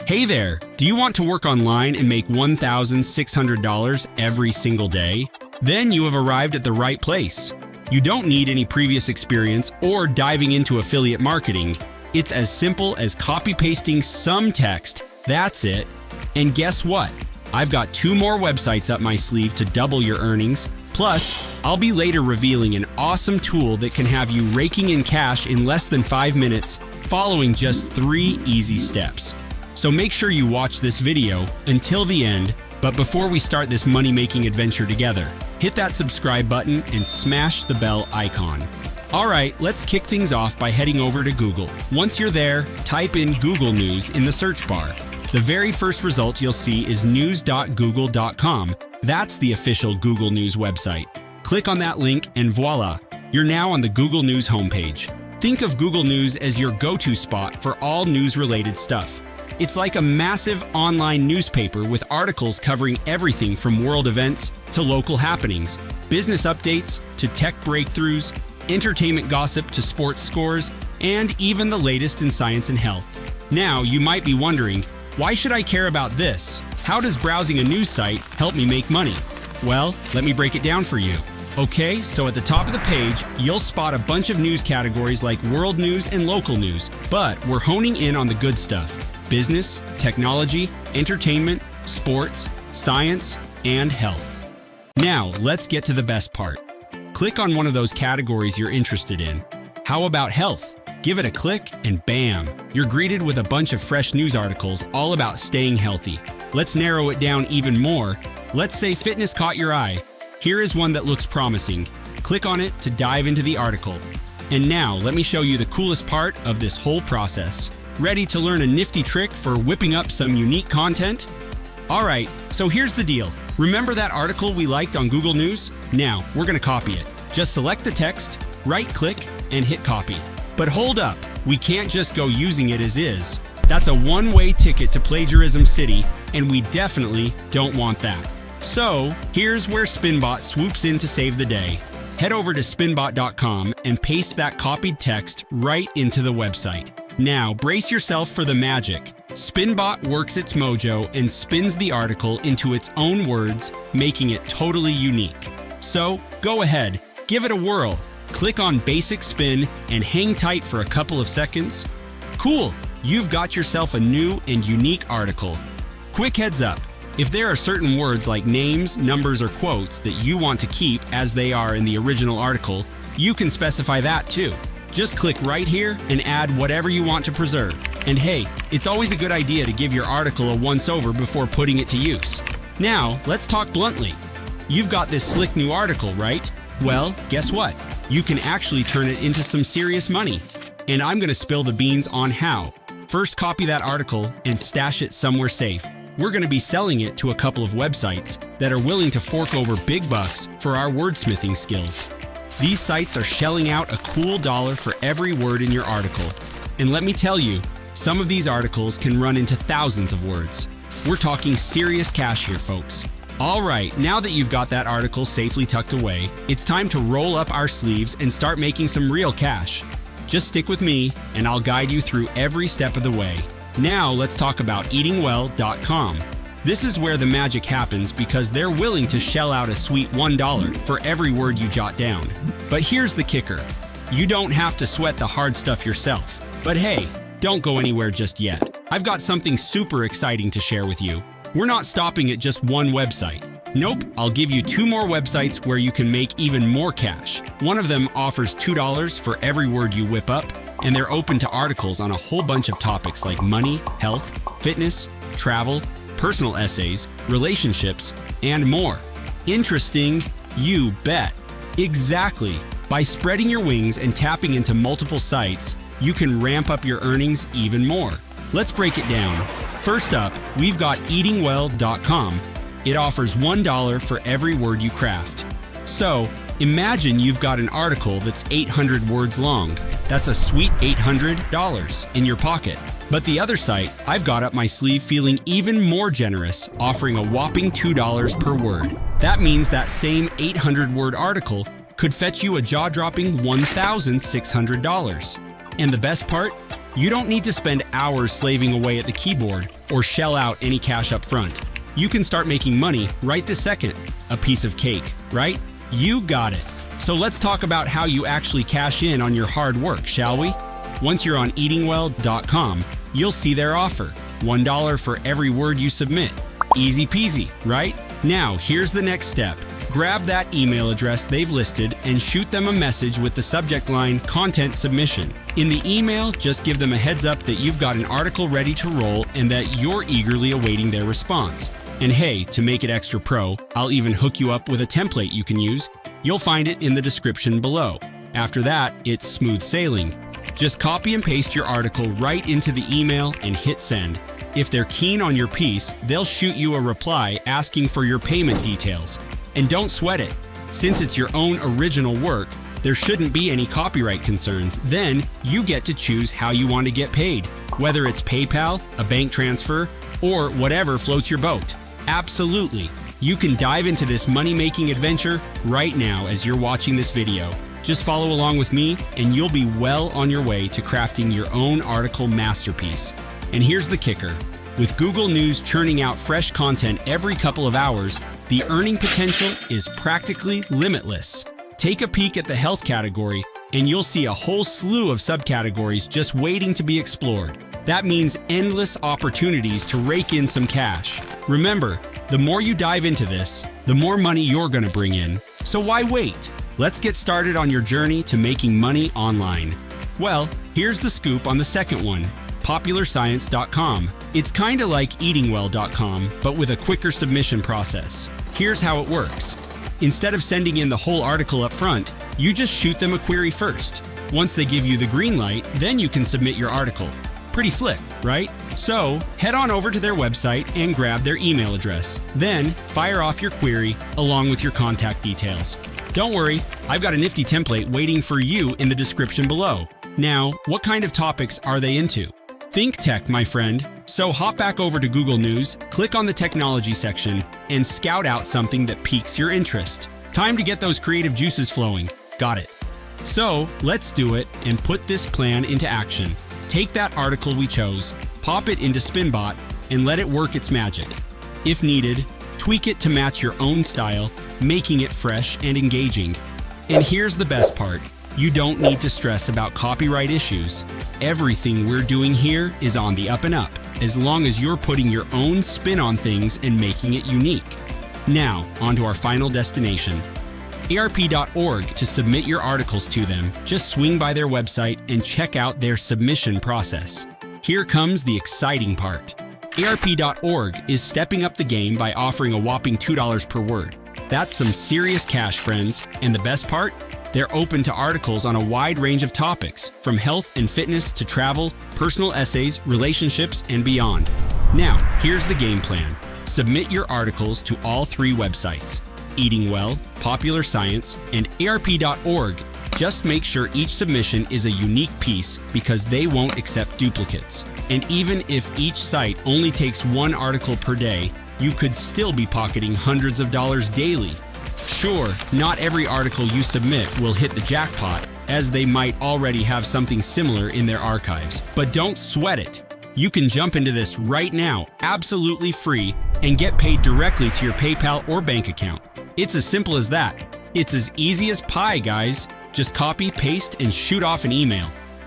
Hey there! Do you want to work online and make $1,600 every single day? Then you have arrived at the right place. You don't need any previous experience or diving into affiliate marketing. It's as simple as copy-pasting some text, that's it. And guess what? I've got 2 more websites up my sleeve to double your earnings. Plus, I'll be later revealing an awesome tool that can have you raking in cash in less than 5 minutes, following just 3 easy steps. So make sure you watch this video until the end, but before we start this money-making adventure together, hit that subscribe button and smash the bell icon. Alright, let's kick things off by heading over to Google. Once you're there, type in Google News in the search bar. The very first result you'll see is news.google.com. That's the official Google News website. Click on that link and voila, you're now on the Google News homepage. Think of Google News as your go-to spot for all news-related stuff. It's like a massive online newspaper with articles covering everything from world events to local happenings, business updates to tech breakthroughs, entertainment gossip to sports scores, and even the latest in science and health. Now, you might be wondering, why should I care about this? How does browsing a news site help me make money? Well, let me break it down for you. Okay, so at the top of the page, you'll spot a bunch of news categories like world news and local news, but we're honing in on the good stuff. Business, technology, entertainment, sports, science, and health. Now, let's get to the best part. Click on one of those categories you're interested in. How about health? Give it a click and bam, you're greeted with a bunch of fresh news articles all about staying healthy. Let's narrow it down even more. Let's say fitness caught your eye. Here is one that looks promising. Click on it to dive into the article. And now, let me show you the coolest part of this whole process. Ready to learn a nifty trick for whipping up some unique content? Alright, so here's the deal. Remember that article we liked on Google News? Now, we're going to copy it. Just select the text, right-click, and hit copy. But hold up, we can't just go using it as is. That's a one-way ticket to Plagiarism City, and we definitely don't want that. So, here's where Spinbot swoops in to save the day. Head over to spinbot.com and paste that copied text right into the website. Now, brace yourself for the magic. Spinbot works its mojo and spins the article into its own words, making it totally unique. So, go ahead, give it a whirl. Click on Basic Spin and hang tight for a couple of seconds. Cool, you've got yourself a new and unique article. Quick heads up, if there are certain words like names, numbers, or quotes that you want to keep as they are in the original article, you can specify that too. Just click right here and add whatever you want to preserve. And hey, it's always a good idea to give your article a once-over before putting it to use. Now, let's talk bluntly. You've got this slick new article, right? Well, guess what? You can actually turn it into some serious money. And I'm going to spill the beans on how. First, copy that article and stash it somewhere safe. We're going to be selling it to a couple of websites that are willing to fork over big bucks for our wordsmithing skills. These sites are shelling out a cool $1 for every word in your article. And let me tell you, some of these articles can run into thousands of words. We're talking serious cash here, folks. Alright, now that you've got that article safely tucked away, it's time to roll up our sleeves and start making some real cash. Just stick with me, and I'll guide you through every step of the way. Now let's talk about eatingwell.com. This is where the magic happens because they're willing to shell out a sweet $1 for every word you jot down. But here's the kicker. You don't have to sweat the hard stuff yourself. But hey, don't go anywhere just yet. I've got something super exciting to share with you. We're not stopping at just one website. Nope, I'll give you 2 more websites where you can make even more cash. One of them offers $2 for every word you whip up, and they're open to articles on a whole bunch of topics like money, health, fitness, travel, personal essays, relationships, and more. Interesting? You bet. Exactly. By spreading your wings and tapping into multiple sites, you can ramp up your earnings even more. Let's break it down. First up, we've got eatingwell.com. It offers $1 for every word you craft. So, imagine you've got an article that's 800 words long. That's a sweet $800 in your pocket. But the other site, I've got up my sleeve feeling even more generous, offering a whopping $2 per word. That means that same 800-word article could fetch you a jaw-dropping $1,600. And the best part? You don't need to spend hours slaving away at the keyboard or shell out any cash up front. You can start making money right this second. A piece of cake, right? You got it. So let's talk about how you actually cash in on your hard work, shall we? Once you're on eatingwell.com, you'll see their offer. $1 for every word you submit. Easy peasy, right? Now, here's the next step. Grab that email address they've listed and shoot them a message with the subject line Content Submission. In the email, just give them a heads up that you've got an article ready to roll and that you're eagerly awaiting their response. And hey, to make it extra pro, I'll even hook you up with a template you can use. You'll find it in the description below. After that, it's smooth sailing. Just copy and paste your article right into the email and hit send. If they're keen on your piece, they'll shoot you a reply asking for your payment details. And don't sweat it. Since it's your own original work, there shouldn't be any copyright concerns. Then you get to choose how you want to get paid, whether it's PayPal, a bank transfer, or whatever floats your boat. Absolutely. You can dive into this money-making adventure right now as you're watching this video. Just follow along with me and you'll be well on your way to crafting your own article masterpiece. And here's the kicker. With Google News churning out fresh content every couple of hours, the earning potential is practically limitless. Take a peek at the health category and you'll see a whole slew of subcategories just waiting to be explored. That means endless opportunities to rake in some cash. Remember, the more you dive into this, the more money you're going to bring in. So why wait? Let's get started on your journey to making money online. Well, here's the scoop on the second one, popularscience.com. It's kind of like eatingwell.com, but with a quicker submission process. Here's how it works. Instead of sending in the whole article up front, you just shoot them a query first. Once they give you the green light, then you can submit your article. Pretty slick, right? So head on over to their website and grab their email address. Then fire off your query along with your contact details. Don't worry, I've got a nifty template waiting for you in the description below. Now, what kind of topics are they into? Think tech, my friend. So hop back over to Google News, click on the technology section, and scout out something that piques your interest. Time to get those creative juices flowing. Got it. So let's do it and put this plan into action. Take that article we chose, pop it into Spinbot, and let it work its magic. If needed, tweak it to match your own style, making it fresh and engaging. And here's the best part. You don't need to stress about copyright issues. Everything we're doing here is on the up and up, as long as you're putting your own spin on things and making it unique. Now, on to our final destination. ARP.org to submit your articles to them. Just swing by their website and check out their submission process. Here comes the exciting part. ARP.org is stepping up the game by offering a whopping $2 per word. That's some serious cash, friends. And the best part? They're open to articles on a wide range of topics, from health and fitness to travel, personal essays, relationships, and beyond. Now, here's the game plan. Submit your articles to all three websites, Eating Well, Popular Science, and ARP.org. Just make sure each submission is a unique piece because they won't accept duplicates. And even if each site only takes one article per day, you could still be pocketing hundreds of dollars daily. Sure, not every article you submit will hit the jackpot, as they might already have something similar in their archives. But don't sweat it. You can jump into this right now, absolutely free, and get paid directly to your PayPal or bank account. It's as simple as that. It's as easy as pie, guys. Just copy, paste, and shoot off an email.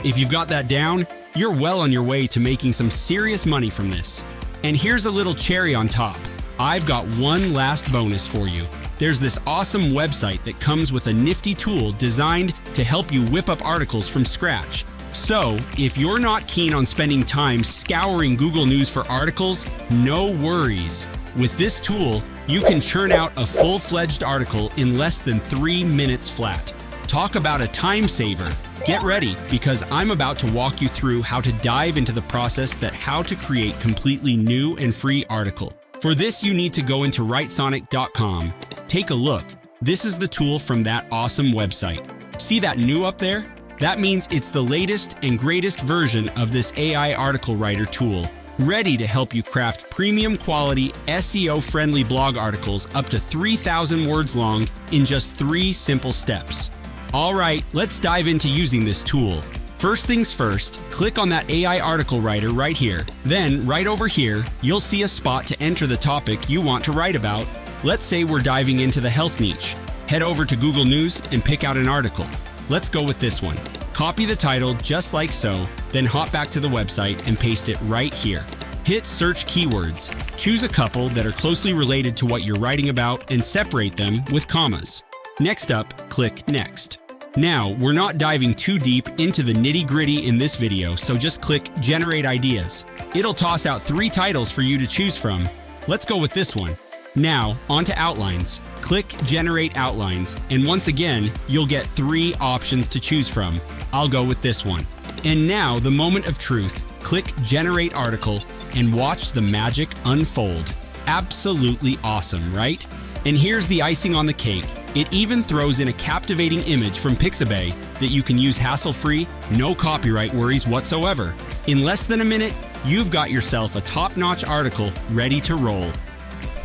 If you've got that down, you're well on your way to making some serious money from this. And here's a little cherry on top. I've got one last bonus for you. There's this awesome website that comes with a nifty tool designed to help you whip up articles from scratch. So, if you're not keen on spending time scouring Google News for articles, no worries. With this tool, you can churn out a full-fledged article in less than 3 minutes flat. Talk about a time saver. Get ready, because I'm about to walk you through how to dive into the process that how to create completely new and free article. For this, you need to go into writesonic.com. Take a look. This is the tool from that awesome website. See that new up there? That means it's the latest and greatest version of this AI article writer tool, ready to help you craft premium quality, SEO-friendly blog articles up to 3,000 words long in just 3 simple steps. All right, let's dive into using this tool. First things first, click on that AI article writer right here. Then, right over here, you'll see a spot to enter the topic you want to write about. Let's say we're diving into the health niche. Head over to Google News and pick out an article. Let's go with this one. Copy the title just like so, then hop back to the website and paste it right here. Hit search keywords. Choose a couple that are closely related to what you're writing about and separate them with commas. Next up, click Next. Now, we're not diving too deep into the nitty-gritty in this video, so just click Generate Ideas. It'll toss out 3 titles for you to choose from. Let's go with this one. Now, onto outlines. Click Generate Outlines, and once again, you'll get 3 options to choose from. I'll go with this one. And now, the moment of truth. Click Generate Article and watch the magic unfold. Absolutely awesome, right? And here's the icing on the cake. It even throws in a captivating image from Pixabay that you can use hassle-free, no copyright worries whatsoever. In less than a minute, you've got yourself a top-notch article ready to roll.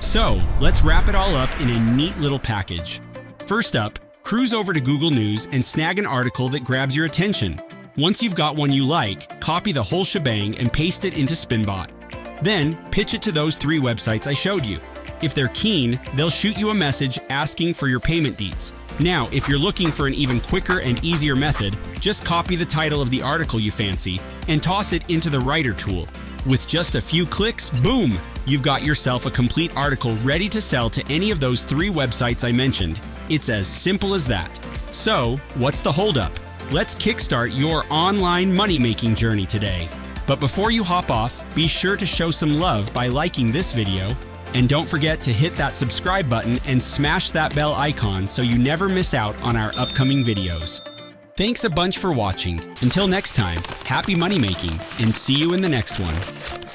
So, let's wrap it all up in a neat little package. First up, cruise over to Google News and snag an article that grabs your attention. Once you've got one you like, copy the whole shebang and paste it into Spinbot. Then, pitch it to those 3 websites I showed you. If they're keen, they'll shoot you a message asking for your payment deets. Now, if you're looking for an even quicker and easier method, just copy the title of the article you fancy and toss it into the writer tool. With just a few clicks, boom! You've got yourself a complete article ready to sell to any of those 3 websites I mentioned. It's as simple as that. So, what's the holdup? Let's kickstart your online money-making journey today. But before you hop off, be sure to show some love by liking this video. And don't forget to hit that subscribe button and smash that bell icon so you never miss out on our upcoming videos. Thanks a bunch for watching. Until next time, happy money making and see you in the next one.